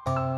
Naalala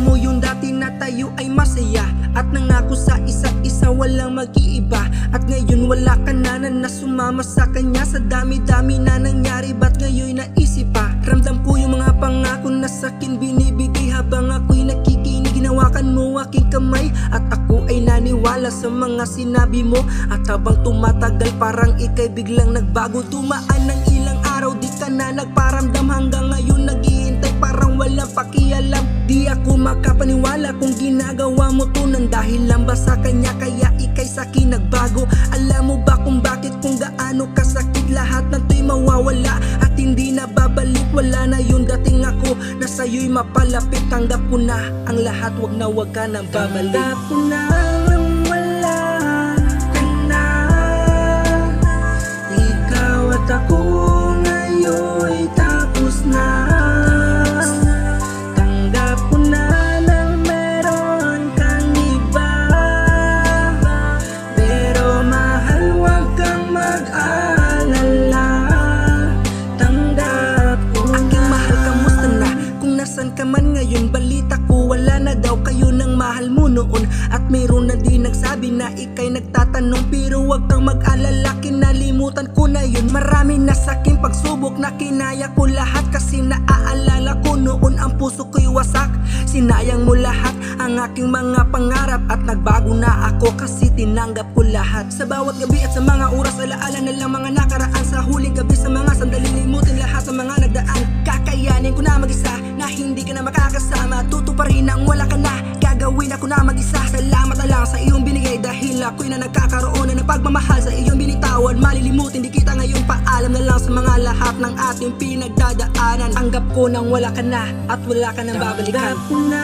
mo yung dati na tayo ay masaya at nangako sa isa't isa walang mag-iiba. At ngayon wala ka na sumama sa kanya. Sa dami-dami na nangyari, ba't ngayon naisip pa? Ramdam ko yung mga pangako na sa'kin binibigay. Habang ako'y nakikinig, hinawakan mo aking kamay. At ako ay naniwala sa mga sinabi mo. At habang tumatagal parang ika'y biglang nagbago. Dumaan ng ilang araw, di ka na nagparamdam. Hanggang ngayon naghihintay, parang walang pakialam. Di ako makapaniwala kung ginagawa mo to nang dahil lang ba sa kanya, kaya ika'y sa'kin nagbago. Alam mo ba kung bakit, kung gaano kasakit? Lahat ng to'y mawawala at hindi na babalik. Wala na yung dating ako na sa'yo'y mapalapit. Tanggap ko na ang lahat, wag ka nang babalik. Tanggap ko na ang wala ka na. Ikaw at ako ngayon'y tapos na. Ka man ngayon, balita ko wala na daw kayo ng mahal mo noon. At mayroon na din nagsabi na ika'y nagtatanong. Pero wag kang mag-alala, kinalimutan ko na yun. Marami na sa'king pagsubok na kinaya ko lahat. Kasi naaalala ko noon ang puso ko'y wasak. Sinayang mo lahat ang aking mga pangarap. At nagbago na ako kasi tinanggap ko lahat. Sa bawat gabi at sa mga oras, alaala na lang mga nakaraan. Sa huling gabi, sa mga sandali, limutin lahat sa mga nagdaan. Kakayanin ko na mag-isa na hindi ka na makakasama. Tutuparin ang wala ka na, gagawin ako na mag-isa. Salamat na lang sa iyong binigay, dahil ako'y na nagkakaroon na ng pagmamahal sa iyong binitawan. Malilimutin di kita ngayon, paalam na lang sa mga lahat ng ating pinagdadaanan. Tanggap ko nang wala ka na at wala ka nang babalikan. Tanggap ko na